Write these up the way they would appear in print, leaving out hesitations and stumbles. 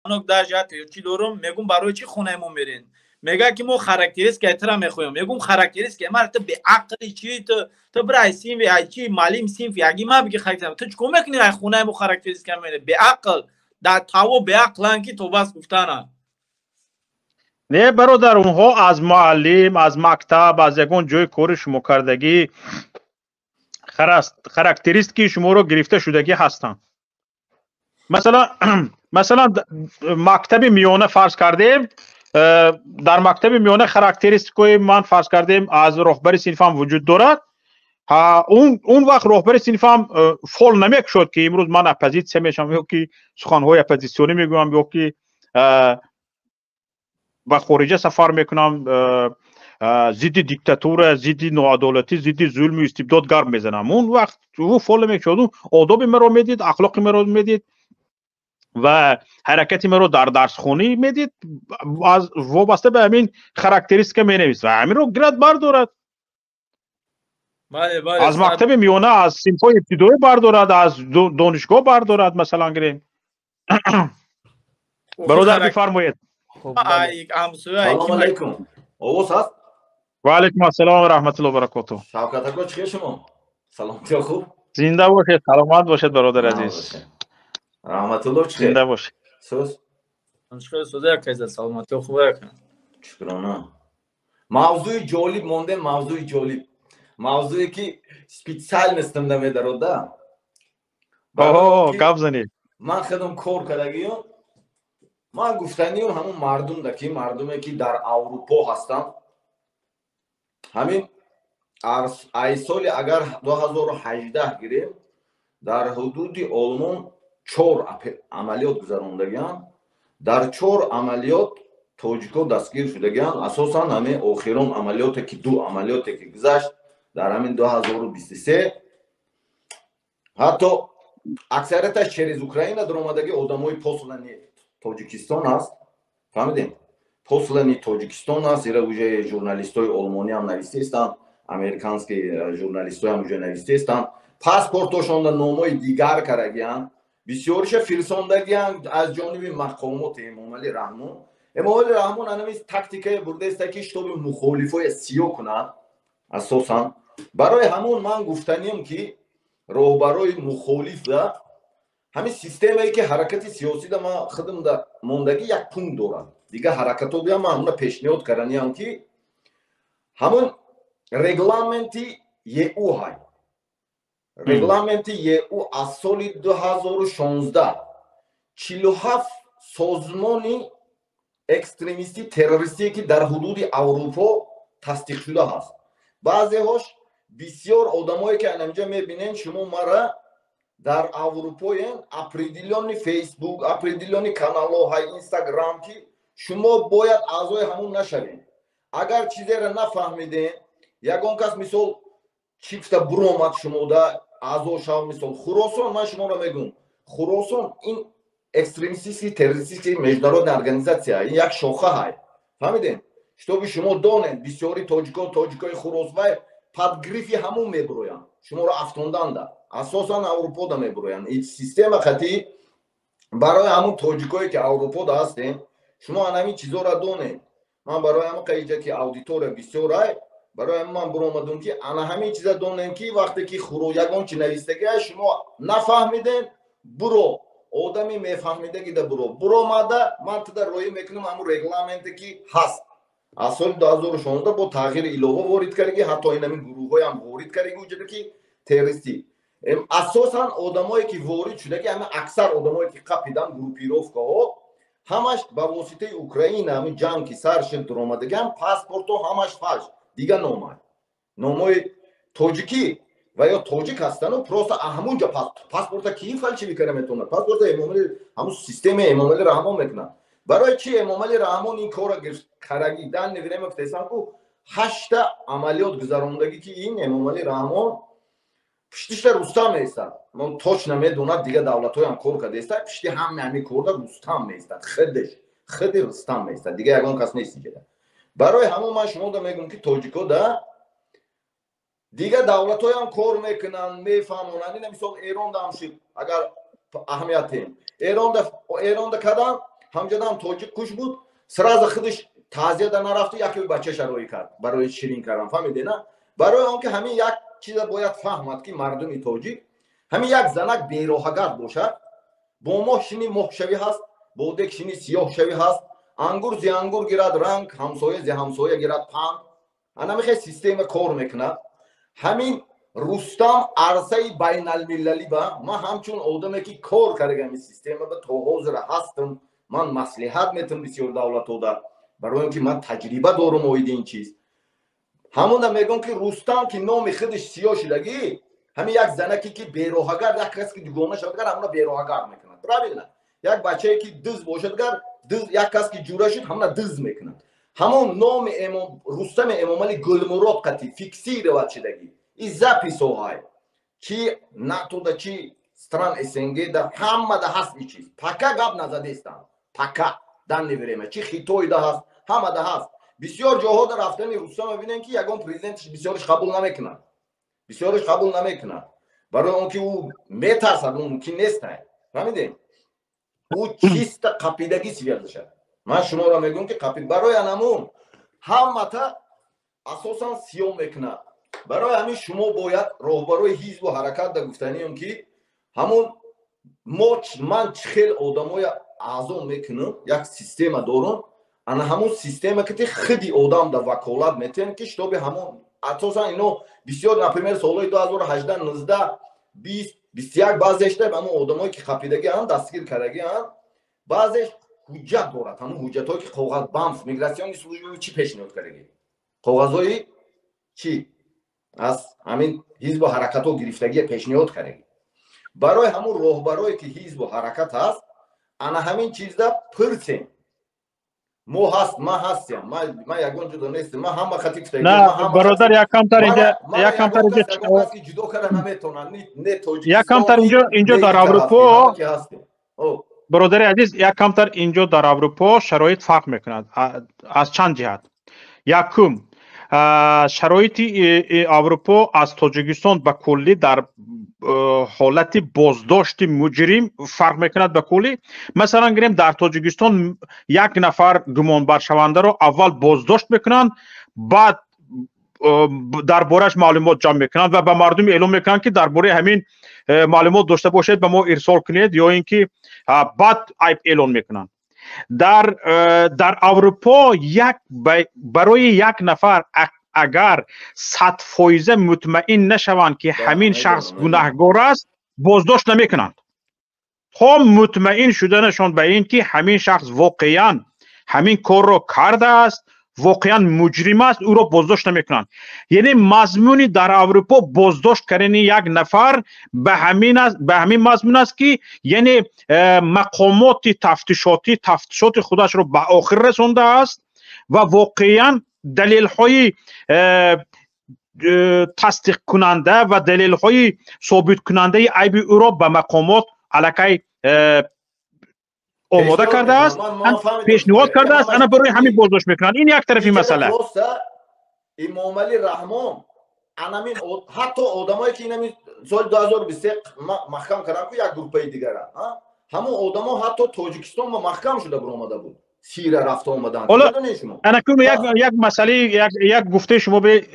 نوک داشت چی دارم میگم برای چی خونهمون میرین میگه که ما خاراکتریستیک اترا میخوایم میگم خاراکتریستیک ما تو به عقل چی تو برای سیم و چی معلم سیم یکی ما بگی خاطر تو چیکار میکنی خونه مو خاراکتریستیک میره به عقل در تاو به عقلن که تو بس گفتن نه برادر اونها از معلم از مکتب از یگان جای کار شما کردگی خاراکتریستیک شما رو گرفته شدگی هستن مثلا مکتب میانه فرض کردیم در مکتب میانه خاراکتریستیکای من فرض کردیم از رهبر صنفم وجود دارد اون وقت رهبر صنفم فول نمیشد که امروز من اپوزیسیون میشم یا که سخنهای اپوزیسیونی میگم یا که به خارج سفر میکنم ضد دیکتاتور ضد ناعدالتی ضد ظلم و استبداد گرم میزنم اون وقت او فول میشد اون آداب مرا میدید اخلاق مرا میدید و حرکت مرا در درس خونی میدید از وابسته به همین خاراکتریستیک می نویسد و همین رو گرد بردارد از مکتب میانه از صنف‌های ابتدایی بردارد از دانشگاه بردارد مثلا گریم برادر بفرمایید سلام علیکم اوس هست و علیکم السلام و رحمت الله و برکاته شوکت اکا چیه شما سلامتی خوب زنده باشید سلامت باشید برادر عزیز رحمت الله چیه زنده باشید سوز شکر سوزه کیزه سلامتی خوبه شکرانه موضوع جالب مونده موضوع جالب موضوعی که سپیциально استفاده داده گپ زنید من خودم کار کردگیم من گفتنیم همون مردم دکی مردمی که در اروپا هستن همین ای سال اگر 2018 گیریم در حدود آلمان 4 عملیات گذراندگیان در 4 عملیات توجیکا دستگیر شدگیان اساسا همین آخرین عملیاتی که 2 عملیاتی که گذشت در همین 2023 حتی اکثریتش через اوکراین در اومدگی آدمای پوسلانی توجیکستان است فهمیدین پوسلانی توجیکستان است ایرا уже ژورنالیستای آلمانی هم نوشته هستند امریکانسکی ژورنالیستای هم уже نوشته هستند پاسپورتشون در نامای دیگر کردگیان بسیارش فرستاندگیان از جانب مقامات امام علی رحمان امام علی رحمان همین تاکتیکای برده است که شتاب مخالفای سیو کنه اساسا برای همون من گفتنیم که راهبرای مخالف ده همین سیستمی که حرکت سیاسی ده ما خودم ده موندگی یک پونکت دارم دیگه حرکتو بیا من اون پیشنهاد کردنیم که همون رگلامنتی او های رگلامنتی او از سال 2016 47 سازمانی اکستریمیستی تروریستی که در حدود اروپا تصدیق شده هست بعضی هاش بسیار آدمایی که اینجا میبینین شما مرا در اروپا اپریدیلیون فیسبوک اپریدیلیون کانال های اینستاگرام که شما باید اعضای همون نشوین اگر چیزی را نفهمیدین یگان کس مثال چیفتا برومات شما دا اعضا شو مثال خراسان من شما را میگم خراسان این اکستریمیستی تروریستی международная организация این یک شاخه های فهمیدین شتاب شما دانین بسیاری تاجیکای خراسان پادگریفی همون میبروین شما را افتوندن ده اساسا اروپا دا میبروین این سیستم خطی برای همون تاجیکایی که اروپا دا هستین شما همین چیزا را دانین من برای همون قیجه که اودیتور بسیار های برای من برآمدم که انا همین چیزا دانین که وقتی که یگان چی نویسته شما نفهمیدین برو آدمی میفهمیده که برو ماده من تو در روی میکنم همون رگلامنتی که هست از سال 2016 با تغییر ایلوه وارد کردگی حتی این همین گروه های هم وارد کردگی وجوده که تروریستی اساسا آدمایی که وارد شده که همه اکثر آدمایی که قپیدن گروپیروفکا ها همش با واسطه اوکراین همین جنگ که سرشن در آمدگن پاسپورت ها همش فالش دیگه نامای توجیکی و یا توجیک هستن و پروستا همونجا پاسپورت کی فالش میکنه میتونه پاسپورت امام همون سیستم امام علی رحمان میکنه برای چی امام علی رحمان این کارا کرگی دن نگیره مفتسان کو 8 عملیات گذراندگی که این امام علی رحمان پشتیش رستم نیستن من توش نمیدونم دیگه دولت‌های هم کار کرده است پشتی همین کار رستم نیستن خود رستم نیستن دیگه یگان کس نیست دیگه برای همون من شما دا میگم که تاجیکا دا دیگه دولت‌های هم کار میکنن میفهمونن این مثال ایران دا همشید اگر اهمیت ایران دا کدام ҳамҷадам тоҷик куш буд, сразу худаш таъзияда нарафту яке бача шароӣ кард барои ширин кардан. фаҳмиде на? барои он ки ҳамин як чиза бояд фаҳмад ки мардуми тоҷик ҳамин як занак бероҳагард бошад, бо моҳ шини моҳшавӣ ҳаст, бо дек шини сиёҳшавӣ ҳаст, ангур зи ангур гирад ранг, ҳамсоя зи ҳамсоя гирад панд. анамихе система кор мекунад. ҳамин Рустам арсаи байналмилалӣ ба ман ҳамчун одаме ки кор кардагам ин система ба то ҳозир ҳастам. ман маслиҳат метавам бисёр давлатода, барои он ки ман таҷриба дорам оиди ин чиз. ҳамона мегӯям ки Рустам ки номи худаш сиёҳ шудагӣ, ҳамин як занаке ки бероҳагард, як касе ки дугона шавадгар ҳамона бероҳагард мекунад. правилно? як бачае ки дӯз бошадгар, як кас ки ҷура шуд ҳамона дӯз мекунад. ҳамон номи Рустами Эмомалӣ Гулмурод қати фиксировад шудагӣ. И запис оҳай чи натуда чи стран СНГ да ҳамада ҳаст ин чиз. Пака гап назадестам. Пака дан невиреме. Чи Хитой да ҳаст, ҳамада ҳаст. бисёр ҷоҳода рафтани Рустам бинем ки ягон президентиш бисёриш қабул намекунад. бисёриш қабул намекунад. барои он ки ӯ метарсад, ӯ мумкин нестай. фаҳмидем? ӯ чиста қапидагӣ связашад. ман шуморо мегӯям ки қапид барои анамун ҳамата асосан сиём мекунад. барои ҳамин шумо бояд роҳбарои ҳизбу ҳаракат да гуфтаниём ки ҳамун ман чӣ хел одамоя аъзо мекунам, як система дорам. ана ҳамун система ки худи одам да ваколат метиҳем ки штоби ҳамун асосан ино бисёр например солҳои 2018 19 20 21 баъзешда ҳамун одамое ки қапидагианд дастгир кардагианд баъзеш ҳуҷҷат дорад. ҳамун ҳуҷҷатҳое ки коғаз бамф мигратсиони служба чӣ пешниҳод кардагӣ? коғазҳои чӣ аз ҳамин ҳизбу ҳаракатҳо гирифтагия пешниҳод кардагӣ. барои ҳамун роҳбарое ки ҳизбу ҳаракат ҳаст, ана ҳамин чизда пурсем. мо ҳаст, ман ҳастям, ман ягон ҷудо нестам, ман ҳама хати гуфтагӣ. на бародар якамтар инҷа ҷудо карда наметавонад. не тоҷикистон, якамтар инҷо дар Аврупо برادر عزیز یک کمتر اینجا در اروپا شرایط فرق میکند از چند جهت. یکم شرایط اروپا از تاجیکستان به کلی در حالت بازداشت مجرم فرق میکند به کلی. مثلا گریم در تاجیکستان یک نفر گمانبر شونده رو اول بازداشت میکنند، بعد دربارش معلومات جمع میکنند و به مردم اعلام میکنند که درباره همین معلومات داشته باشید به ما ارسال کنید، یا اینکه بعد عیب اعلام میکنند. در اروپا برای یک نفر اگر 100% مطمئن نشوند که همین شخص گناهکار است بازداشت نمیکنند. تا مطمئن شدنشان به این که همین شخص واقعا همین کار را کرده است، واقعا مجرم است، او را بازداشت نمیکنند. یعنی مضمونی در اروپا بازداشت کردن یک نفر به همین مضمون است که یعنی مقامات تفتیشات خودش را به آخر رسانده است و واقعا دلیل های تصدیق کننده و دلیل های ثابت کننده عیب او را به مقامات علاقه آماده کرده است، پیشنهاد کرده است، انا برای همین بازداشت میکنند. این یک طرفی مسئله. امامعلی رحمان انامین حتی آدمایی که اینم سال 2023 محکم کردن که یک گروه دیگر همون آدما حتی تاجیکستان ما محکم شده بر آمده بود، سیر رفته آمدن. انا کوم یک مسئله یک گفته شما به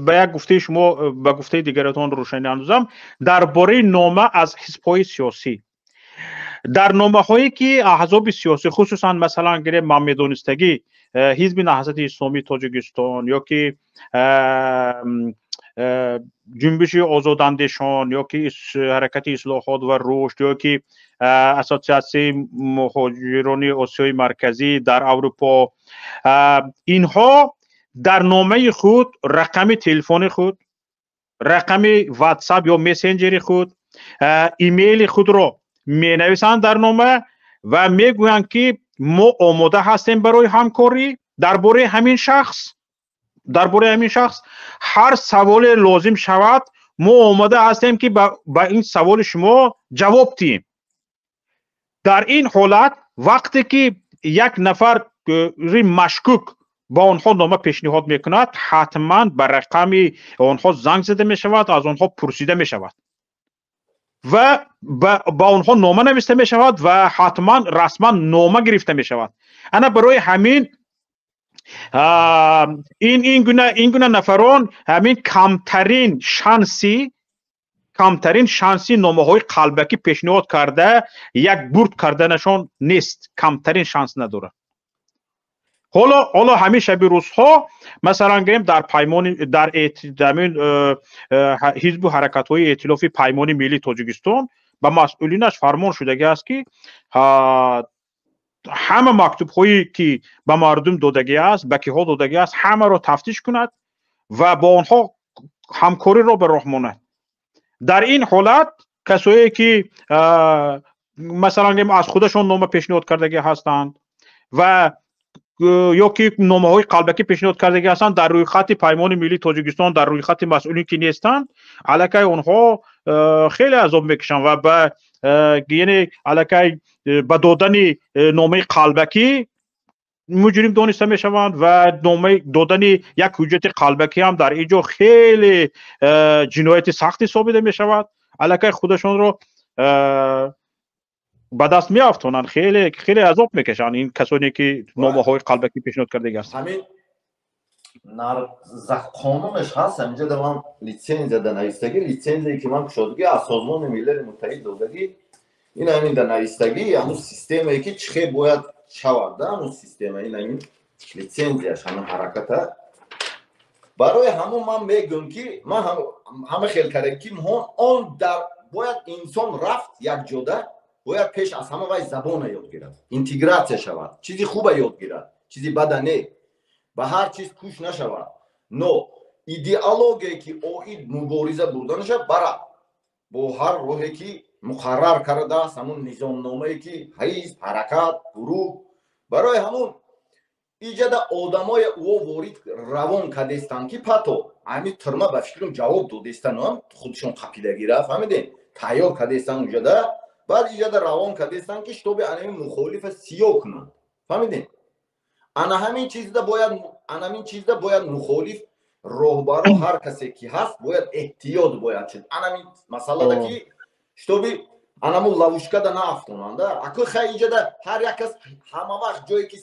یک گفته شما به گفته دیگرتون روشنی اندازم درباره نامه از حزب‌های سیاسی. در نامه هایی که احزاب سیاسی خصوصا مثلا گره ما میدونستگی حزب نهضت اسلامی تاجیکستان یا که جنبش آزاداندیشان یا که حرکت اصلاحات و رشد یا که اساسیاسیون مهاجران آسیای مرکزی در اروپا، اینها در نامه خود رقم تلفن خود، رقم واتساپ یا مسنجر خود، ایمیل خود را می نویسند در نامه و می گویند که ما آماده هستیم برای همکاری درباره همین شخص. هر سوال لازم شود ما آماده هستیم که با این سوال شما جواب دهیم. در این حالت وقتی که یک نفر مشکوک با آنها نامه پیشنهاد میکند حتما به رقم آنها زنگ زده می شود، از آنها پرسیده می شود. و با اونها نامه نوشته می شود و حتما رسما نامه گرفته می شود. انا برای همین این گونه نفران همین کمترین شانسی نامه های قلبکی پیشنهاد کرده یک برد کردنشان نیست، کمترین شانس نداره. حالا همین شب روزها مثلا گیم در پیمان در حزب و حرکت های ائتلافی پیمان ملی تاجیکستان به مسئولینش فرمان شدگی است که همه مکتوب هایی که به مردم دادگی است، به کیها دادگی است، همه را تفتیش کند و با آنها همکاری را به راه ماند. در این حالت کسایی که مثلا از خودشون نامه پیشنهاد کردگی هستند و یا که نامه های قلبکی پیشنهاد کردگی هستند در روی خط پیمان ملی تاجیکستان، در روی خط مسئولین که نیستند، علاکه اونها خیلی عذاب میکشند و به یعنی علاکه به دادن نامه قلبکی مجرم دانسته میشوند و نامه دادن یک حجت قلبکی هم در اینجا خیلی جنایت سختی ثابت میشود. علاکه خودشون رو به دست میافتونن، خیلی خیلی عذاب میکشن این کسانی که نامه های قلبکی پیشنهاد کرده هستند. همین قانونش هست اینجا دوام لیسانس در نویسندگی، لیسانسی که من کشادگی از سازمان ملل متحد دادگی این همین در نویسندگی همون سیستمی که چه باید شود همون سیستم این لیسانسیش همون حرکت برای همون من میگم که من همه خیلی کردم که آن در باید انسان رفت یک جاده باید پیش از همه وای زبان یاد گیرد، اینتگراسیا شود، چیزی خوبه یاد گیرد، چیزی بده نه، به هر چیز کوش نشود. نو ایدئولوژی که اوید مبارزه بردنش برای با هر راهی که مقرر کرده است، همون نظام نامه‌ای که حزب، حرکت، گروه برای همون ایجاد آدمای او وارد روان کردستند که پتو همین ترما به فکرم جواب دادستند هم خودشون قپیده گیره فهمیدین تیار کردستند اونجا بعد ایجاد روان کردستند که شتوب انمی مخالف سیاه کنند فهمیدین. انا همین چیزده باید مخالف راهبر هر کسی که هست باید احتیاط باید شد. همین مسئله ده که شتوبی انمون لوشکه ده نه افتوننده اکو خیلی ایجاد هر یک کس همه وقت جایی که